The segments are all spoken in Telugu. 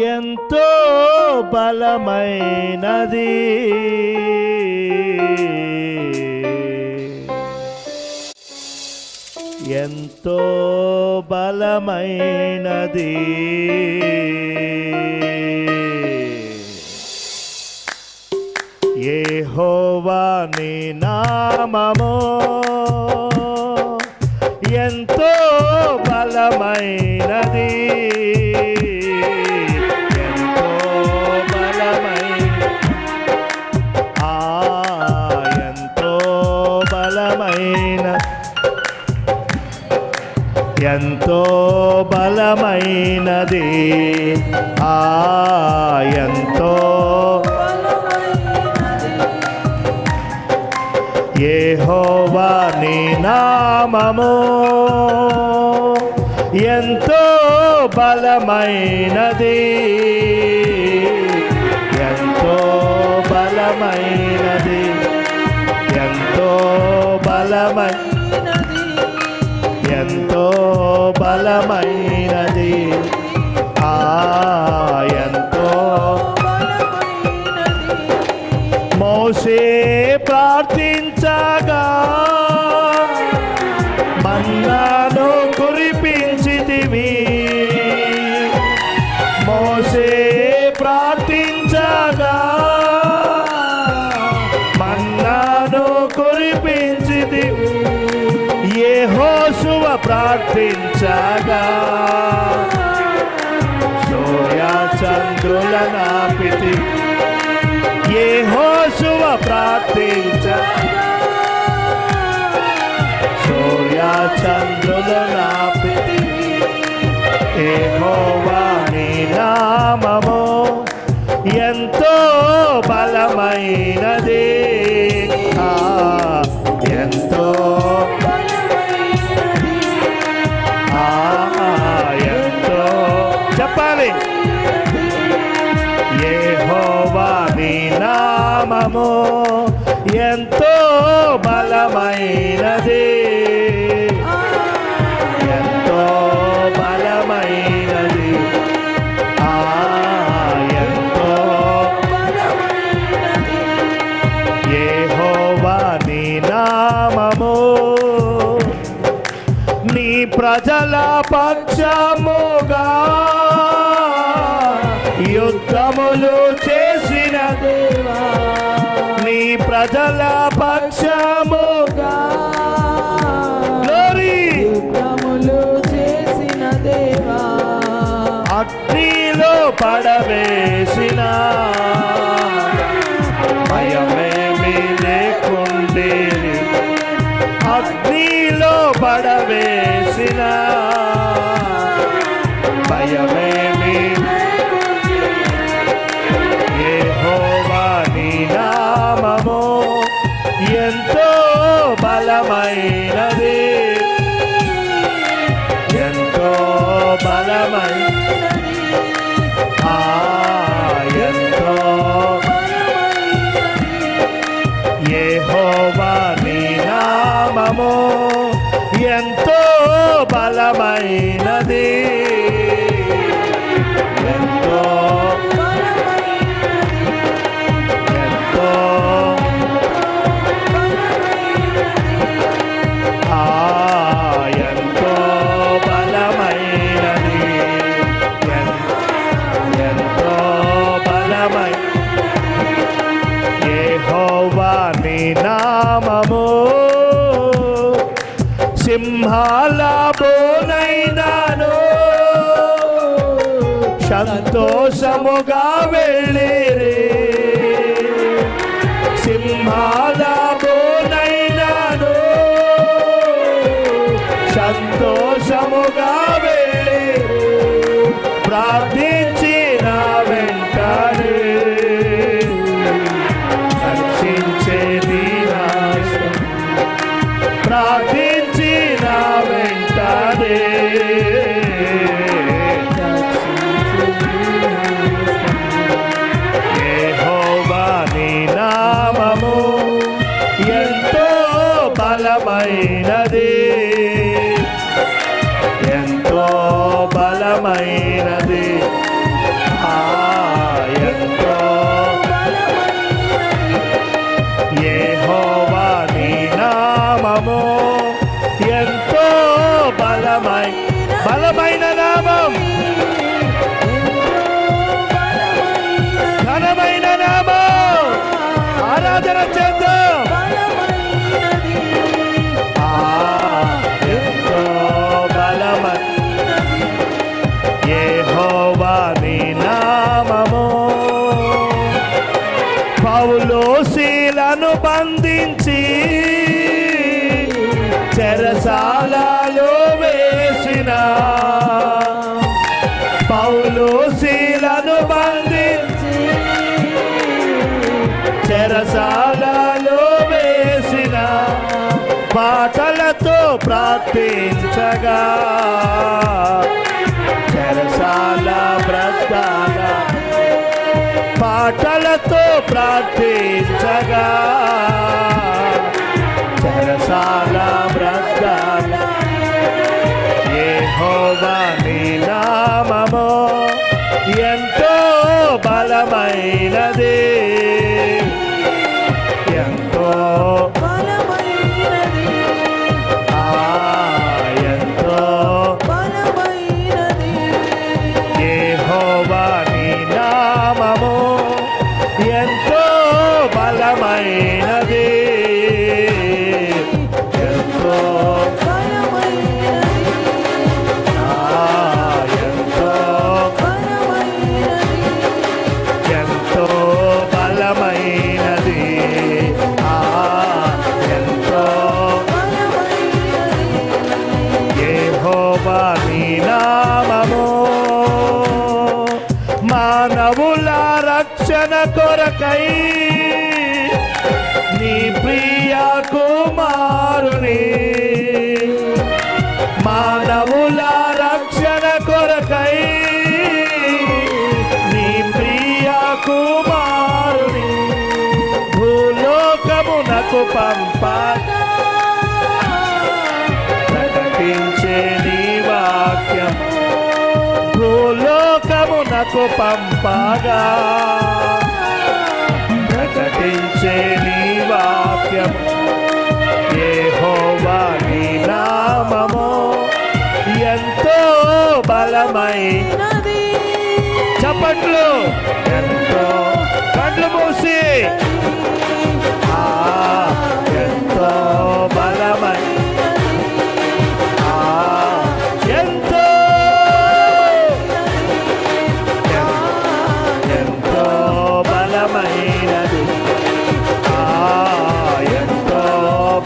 ఎంతో బలమైనది, ఎంతో బలమైనది. యెహోవా నీ నామము ఎంతో బలమైనది, ఎంతో బలమైన ఎంతో బలమైన ఎంతో బలమైనది, ఎంతో యెహోవా నీ నామము ఎంతో బలమైనది, ఎంతో బలమైనది, ఎంతో బలమైనది, ఎంతో బలమైనది, ఎంతో మోషే ప్రార్థించగా మన్నాను కురిపించితివి, మోషే ప్రార్థించగా మన్నాను కురిపించితివి, యెహోషువ ప్రార్థించగా సూర్య చంద్రులనాపితి, యెహోషువ ప్రార్థించగా సూర్య చంద్రులనాపితి, యెహోవా నీ నామము ఎంతో బలమైనది, ఎంతో ఎంతో చెప్పాలి. యెహోవా నీ నామము ఎంతో బలమైనది, ఎంతో బలమైనది, ఎంతో యెహోవా నీ నామము నీ ప్రజల పక్షముగా యుద్ధములు చేసిన దేవా, నీ ప్రజల పక్షముగా యుద్ధములు చేసిన దేవా, అగ్నిలో పడవేసిన భయమేమీ లేకుండేది, అగ్నిలో పడవేసిన భయమేమీ, యెహోవా నీ నామము ఎంతో బలమైనది, ఎంతో బలమైనది, ఎంతో యెహోవా నీ నామము ఎంతో బలమైనది, ఎంతో ఎంతో ఎంతో బలమైనది, ఎంతో బలమై యెహోవా నీ నామము సింహాల బోనైనాను సంతోషముగా వెళ్ళిరి, సింహాల బోనైనాను సంతోషముగా వెళ్ళిరి, ప్రార్థించిన వెంటనే రక్షించే నీ నాశనం, ప్రార్థించిన వెంటనే యెహోవా నీ నామము ఎంతో బలమైనది, బలమైనది. ఎంతో యెహోవా నీ నామము ఎంతో బలమైన నామం, ఘనమైన నామం. ఆరాధన చేద్దాం. ఎంతో బలమైన యెహోవా నీ నామము. పౌలు శీలను బంధించి చెరసాలలో వేసిన, పౌలు శీలను బంధించి చెరసాలలో వేసిన, పాటలతో ప్రార్థించగా చెరసాల బ్రతాల, పాటలతో ప్రార్థించగా చెరసాల బ్రతాల. యెహోవా నీ నామము ఎంతో బలమైనది, ఎంతో ఎంతో యెహోవా నీ నామము ఎంతో బలమైనది, ఎంతో ఎంతో బలమైనది. ఎంతో యెహోవా నీ నామము మానవుల రక్షణ కొరకై నీ ప్రియ కుమారుని, మానవుల రక్షణ కొరకై నీ ప్రియ కుమారుని భూలోకమునకు పంపగా ప్రకటించే నీ వాక్యం, భూలోకమునకు పంపగా ప్రకటించే నీ వాక్యం. యెహోవా నీ నామము ఎంతో బలమైనది. చప్పట్లు. ఎంతో కళ్ళు మూసి ఎంతో బలమైన, ఎంతో ఎంతో బలమైనది, ఎంతో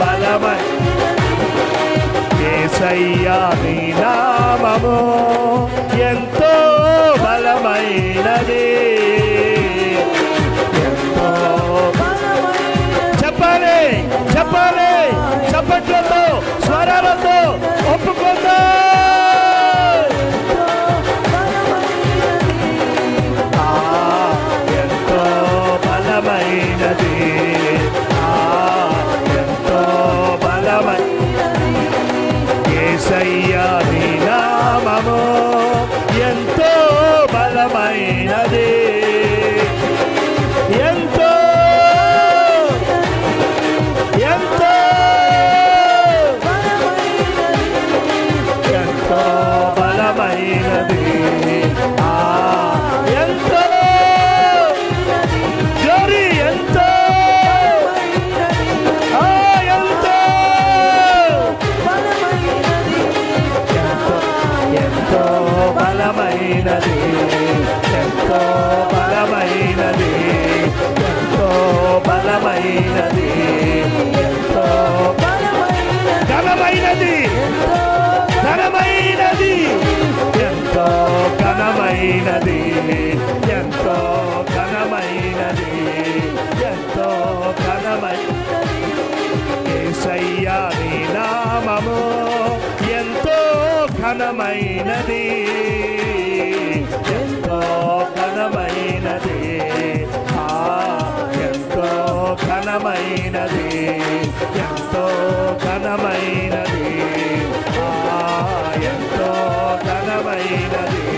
బలమైన యేసయ్యా నీ నామము ఎంతో బలమైనది, ఎంతో చెప్పాలి చెప్పాలి. చప్పట్లతో స్వరాలతో ఒప్పుకుందా. ఎంతో బలమైనది, ఎంతో బలమైన యేసయ్యా నీ నామము ఎంతో బలమైనది, ఎంతో ఎంతో ఎంతో బలమైనది. ఎంతో గ్లోరీ, ఎంతో ఎంతో ఎంతో బలమైనది, ఎంతో బలమైనది, ఎంతో బలమైనది, ఎంతో ఘనమైనది, ఘనమైనది, ఎంతో ఘనమైనది, ఎంతో ఘనమైనది, ఎంతో ఘనమైనది. యేసయ్యా నీ నామము ఎంతో ఘనమైనది, ఎంతో ఘనమైనది, ఎంతో ఘనమైనది, ఎంతో ఘనమైనది, ఎంతో ఘనమైనది,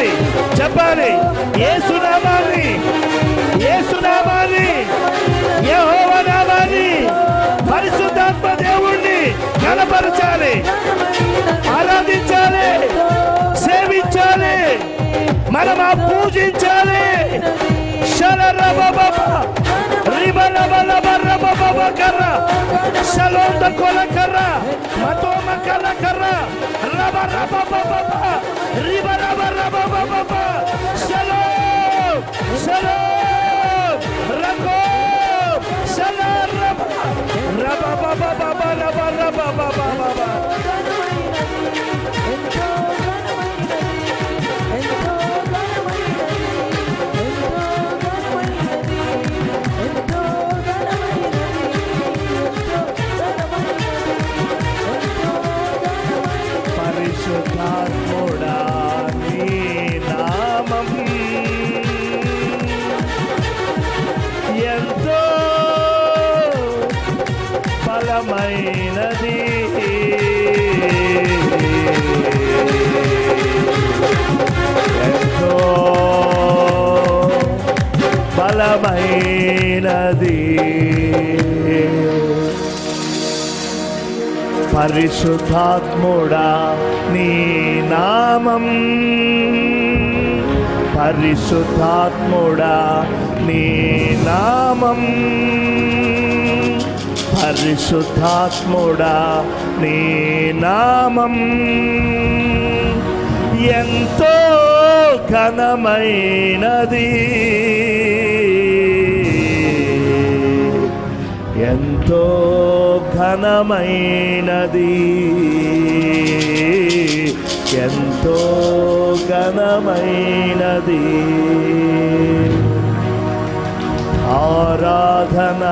చెప్పాలి చెప్పాలి. యేసునామాన్ని యేసునామాన్ని యెహోవా నామాన్ని పరిశుద్ధాత్మ దేవుణ్ణి కనపరచాలి, ఆరాధించాలి, సేవించాలి, మనం పూజించాలి. పరిశుద్ధాత్ముడా నీ నామం ఎంతో బలమైనది, ఎంతో బలమైనది. పరిశుద్ధాత్ముడా నీ నామం, పరిశుద్ధాత్ముడా నీ నామం, పరిశుద్ధాత్ముడా నీ నామం ఎంతో ఘనమైనది, ఎంతో ఘనమైనది, ఎంతో ఘనమైనది. ఆరాధన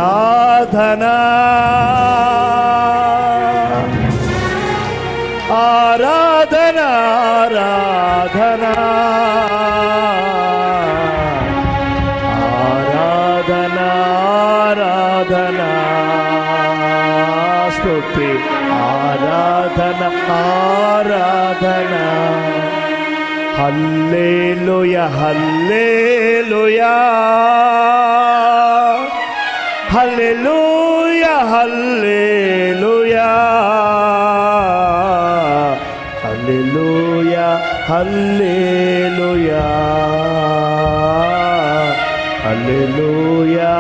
ఆరాధన ఆరాధన ఆరాధన ఆరాధన స్తుతి ఆరాధన ఆరాధన. హల్లెలూయా హల్లెలూయా హల్లెలూయా హల్లెలూయా హల్లెలూయా హల్లెలూయా హల్లెలూయా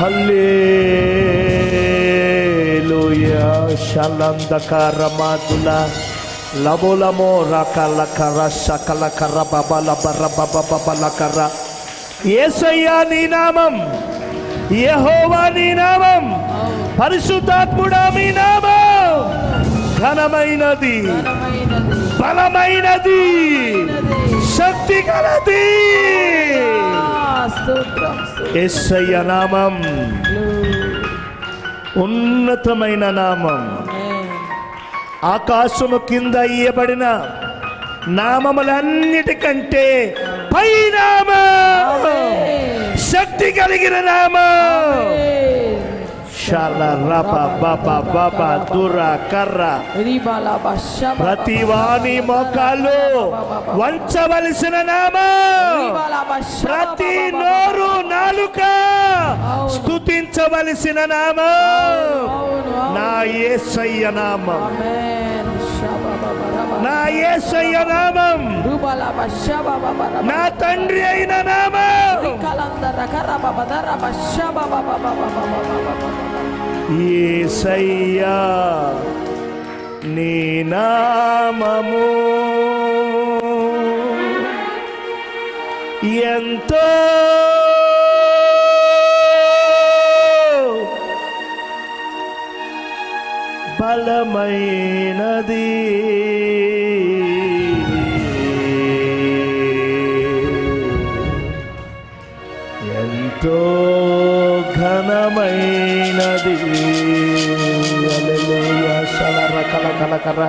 హల్లెలూయా. షలందకరమాదుల లబోలమో రకలకర శకలకర బబల బర్రబబబలకర. యేసయ్యా నీ నామం, యెహోవా నీ నామం, పరిశుద్ధాత్ముడా మీ నామం ఘనమైనది, బలమైనది, శక్తి గలది. యేసయ్య నామం ఉన్నతమైన నామం, ఆకాశము కింద ఇయ్యబడిన నామములన్నిటికంటే పై నామం, శక్తి కలిగిన నామం. ప్రతి వాని మోకాలు వంచవలసిన నామం, ప్రతి నోరు నాలుక స్తుతించవలసిన నామం నా యేసయ్య నామం, నా యేసయ్య నామం, నా తండ్రి అయిన నామం. యేసయ్యా నీ నామము ఎంతో బలమైనది, ఎంతో ఘనమైనది. హల్లెలూయా. శలరకలకలకర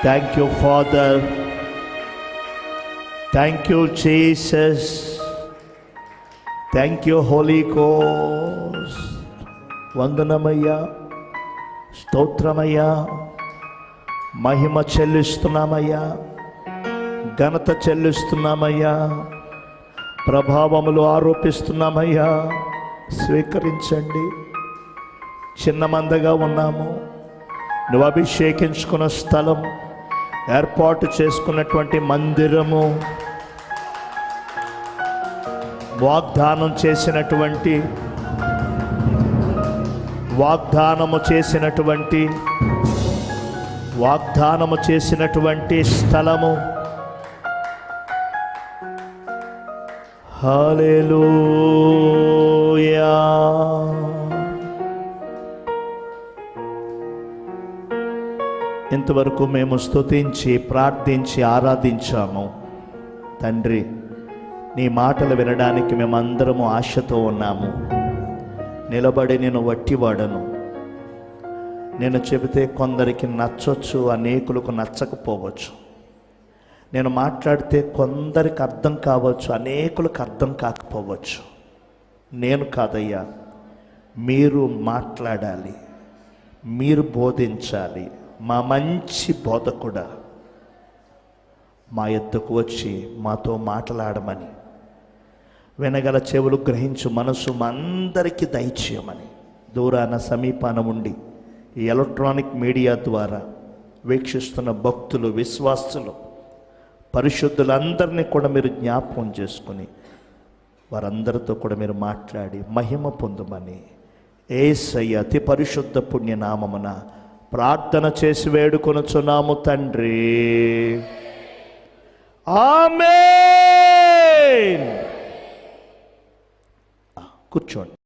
Thank you, Father. Thank you, Jesus. Thank you, Holy Ghost. వందనమయ్యా, స్తోత్రమయ్యా, మహిమ చెల్లిస్తున్నామయ్యా, ఘనత చెల్లిస్తున్నామయ్యా, ప్రభావములు ఆరోపిస్తున్నామయ్యా. స్వీకరించండి. చిన్న మందగా ఉన్నాము. నువ్వు అభిషేకించుకున్న స్థలం, ఏర్పాటు చేసుకున్నటువంటి మందిరము, వాగ్దానము చేసినటువంటి స్థలము. హల్లెలూయా. ఇంతవరకు మేము స్తుతించి, ప్రార్థించి, ఆరాధించాము. తండ్రి, నీ మాటలు వినడానికి మేమందరము ఆశతో ఉన్నాము. నిలబడి నేను వట్టివాడను. నేను చెబితే కొందరికి నచ్చొచ్చు, అనేకులకు నచ్చకపోవచ్చు. నేను మాట్లాడితే కొందరికి అర్థం కావచ్చు, అనేకులకు అర్థం కాకపోవచ్చు. నేను కాదయ్యా, మీరు మాట్లాడాలి, మీరు బోధించాలి. మా మంచి బోధకుడా, మా ఎద్దుకు వచ్చి మాతో మాట్లాడమని, వినగల చెవులు గ్రహించు మనసు మా అందరికీ దయచేయమని, దూరాన సమీపాన ఉండి ఈ ఎలక్ట్రానిక్ మీడియా ద్వారా వీక్షిస్తున్న భక్తులు, విశ్వాసులు, పరిశుద్ధులందరినీ కూడా మీరు జ్ఞాపకం చేసుకుని వారందరితో కూడా మీరు మాట్లాడి మహిమ పొందమని యేసయ్య అతి పరిశుద్ధ పుణ్యనామమున ప్రార్థన చేసి వేడుకొనుచున్నాము తండ్రి. ఆమేన్. కూర్చోండి.